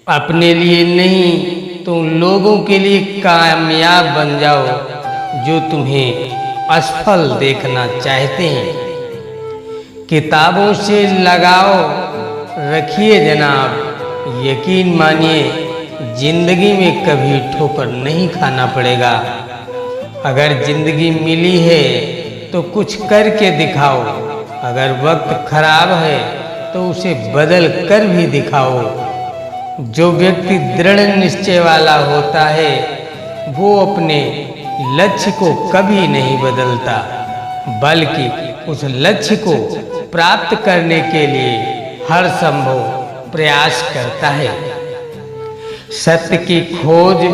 अपने लिए नहीं तो लोगों के लिए कामयाब बन जाओ जो तुम्हें असफल देखना चाहते हैं। किताबों से लगाओ रखिए जनाब, यकीन मानिए जिंदगी में कभी ठोकर नहीं खाना पड़ेगा। अगर जिंदगी मिली है तो कुछ करके दिखाओ, अगर वक्त खराब है तो उसे बदल कर भी दिखाओ। जो व्यक्ति दृढ़ निश्चय वाला होता है वो अपने लक्ष्य को कभी नहीं बदलता, बल्कि उस लक्ष्य को प्राप्त करने के लिए हर संभव प्रयास करता है। सत्य की खोज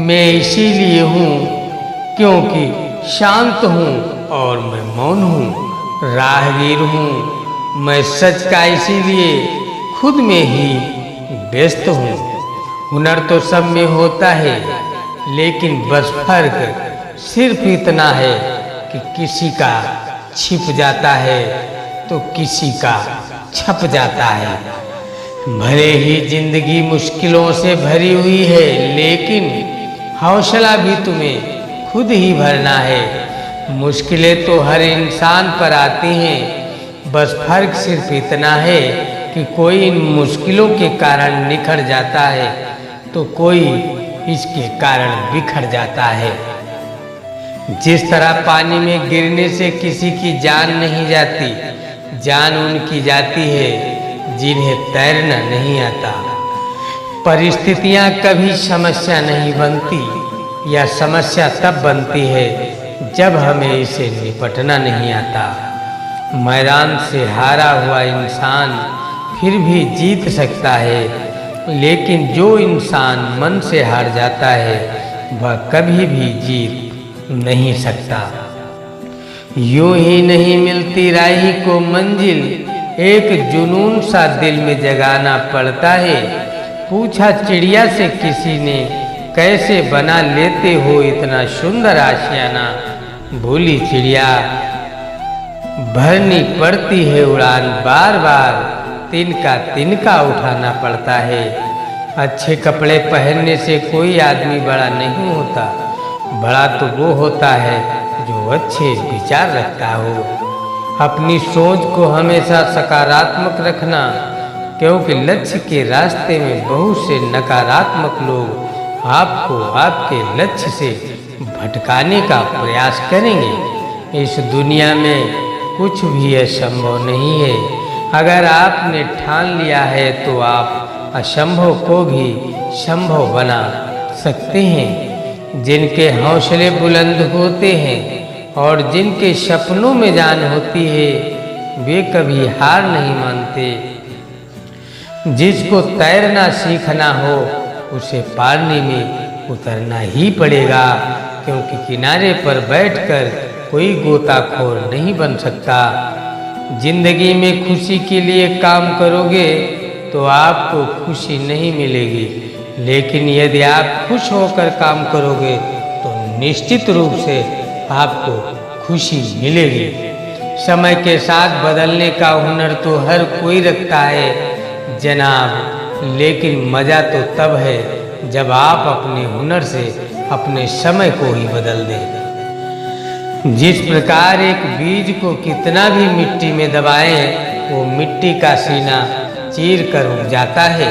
मैं इसीलिए हूँ क्योंकि शांत हूँ और मैं मौन हूँ, राहगीर हूँ मैं सच का, इसीलिए खुद में ही व्यस्त हूँ। हुनर तो सब में होता है, लेकिन बस फर्क सिर्फ इतना है कि किसी का छिप जाता है तो किसी का छप जाता है। भले ही जिंदगी मुश्किलों से भरी हुई है, लेकिन हौसला भी तुम्हें खुद ही भरना है। मुश्किलें तो हर इंसान पर आती हैं, बस फर्क सिर्फ इतना है कि कोई इन मुश्किलों के कारण निखर जाता है तो कोई इसके कारण बिखर जाता है। जिस तरह पानी में गिरने से किसी की जान नहीं जाती, जान उनकी जाती है जिन्हें तैरना नहीं आता। परिस्थितियां कभी समस्या नहीं बनती, या समस्या तब बनती है जब हमें इसे निपटना नहीं आता। मैदान से हारा हुआ इंसान फिर भी जीत सकता है, लेकिन जो इंसान मन से हार जाता है वह कभी भी जीत नहीं सकता। यूं ही नहीं मिलती राही को मंजिल, एक जुनून सा दिल में जगाना पड़ता है। पूछा चिड़िया से किसी ने, कैसे बना लेते हो इतना सुंदर आशियाना। भूली चिड़िया भरनी पड़ती है उड़ान, बार बार तिनका तिनका उठाना पड़ता है। अच्छे कपड़े पहनने से कोई आदमी बड़ा नहीं होता, बड़ा तो वो होता है जो अच्छे विचार रखता हो। अपनी सोच को हमेशा सकारात्मक रखना, क्योंकि लक्ष्य के रास्ते में बहुत से नकारात्मक लोग आपको आपके लक्ष्य से भटकाने का प्रयास करेंगे। इस दुनिया में कुछ भी असंभव नहीं है। अगर आपने ठान लिया है तो आप असंभव को भी संभव बना सकते हैं। जिनके हौसले बुलंद होते हैं और जिनके सपनों में जान होती है वे कभी हार नहीं मानते। जिसको तैरना सीखना हो उसे पानी में उतरना ही पड़ेगा, क्योंकि किनारे पर बैठकर कोई गोताखोर नहीं बन सकता। जिंदगी में खुशी के लिए काम करोगे तो आपको खुशी नहीं मिलेगी, लेकिन यदि आप खुश होकर काम करोगे तो निश्चित रूप से आपको खुशी मिलेगी। समय के साथ बदलने का हुनर तो हर कोई रखता है जनाब, लेकिन मज़ा तो तब है जब आप अपने हुनर से अपने समय को ही बदल दें। जिस प्रकार एक बीज को कितना भी मिट्टी में दबाएं वो मिट्टी का सीना चीर कर उग जाता है,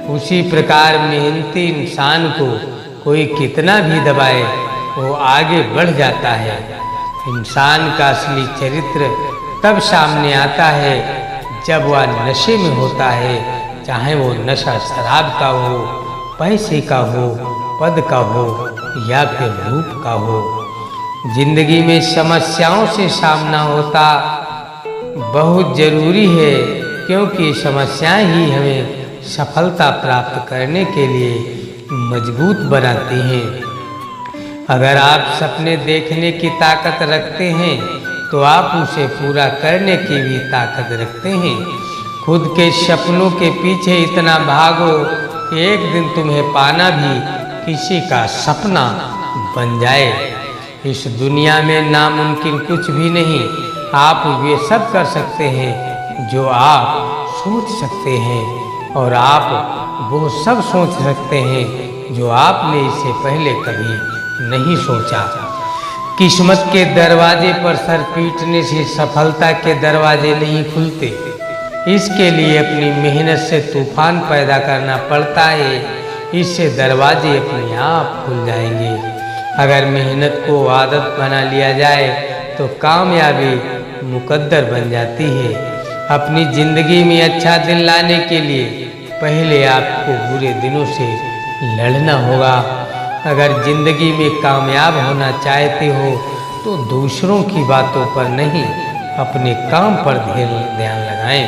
उसी प्रकार मेहनती इंसान को कोई कितना भी दबाए वो आगे बढ़ जाता है। इंसान का असली चरित्र तब सामने आता है जब वह नशे में होता है, चाहे वो नशा शराब का हो, पैसे का हो, पद का हो या फिर रूप का हो। जिंदगी में समस्याओं से सामना होता बहुत जरूरी है, क्योंकि समस्याएं ही हमें सफलता प्राप्त करने के लिए मजबूत बनाती हैं। अगर आप सपने देखने की ताकत रखते हैं तो आप उसे पूरा करने की भी ताकत रखते हैं। खुद के सपनों के पीछे इतना भागो कि एक दिन तुम्हें पाना भी किसी का सपना बन जाए। इस दुनिया में नामुमकिन कुछ भी नहीं। आप वे सब कर सकते हैं जो आप सोच सकते हैं। और आप वो सब सोच सकते हैं जो आपने इससे पहले कभी नहीं सोचा। किस्मत के दरवाजे पर सर पीटने से सफलता के दरवाजे नहीं खुलते। इसके लिए अपनी मेहनत से तूफान पैदा करना पड़ता है। इससे दरवाजे अपने आप खुल जाएंगे। अगर मेहनत को आदत बना लिया जाए तो कामयाबी मुकद्दर बन जाती है। अपनी ज़िंदगी में अच्छा दिन लाने के लिए पहले आपको बुरे दिनों से लड़ना होगा। अगर ज़िंदगी में कामयाब होना चाहते हो तो दूसरों की बातों पर नहीं, अपने काम पर ध्यान लगाएं।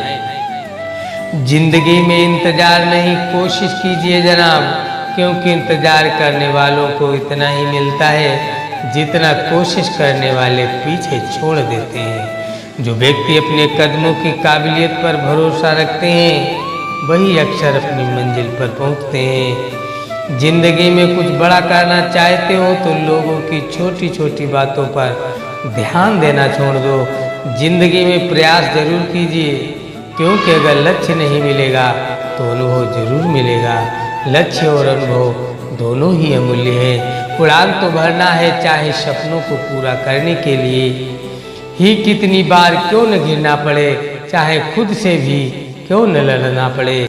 ज़िंदगी में इंतज़ार नहीं, कोशिश कीजिए जनाब, क्योंकि इंतज़ार करने वालों को इतना ही मिलता है जितना कोशिश करने वाले पीछे छोड़ देते हैं। जो व्यक्ति अपने कदमों की काबिलियत पर भरोसा रखते हैं वही अक्सर अपनी मंजिल पर पहुंचते हैं। जिंदगी में कुछ बड़ा करना चाहते हो तो लोगों की छोटी छोटी बातों पर ध्यान देना छोड़ दो। जिंदगी में प्रयास जरूर कीजिए, क्योंकि अगर लक्ष्य नहीं मिलेगा तो अनुभव जरूर मिलेगा। लक्ष्य और अनुभव दोनों ही अमूल्य है। उड़ान तो भरना है, चाहे सपनों को पूरा करने के लिए ही कितनी बार क्यों न गिरना पड़े, चाहे खुद से भी क्यों न लड़ना पड़े।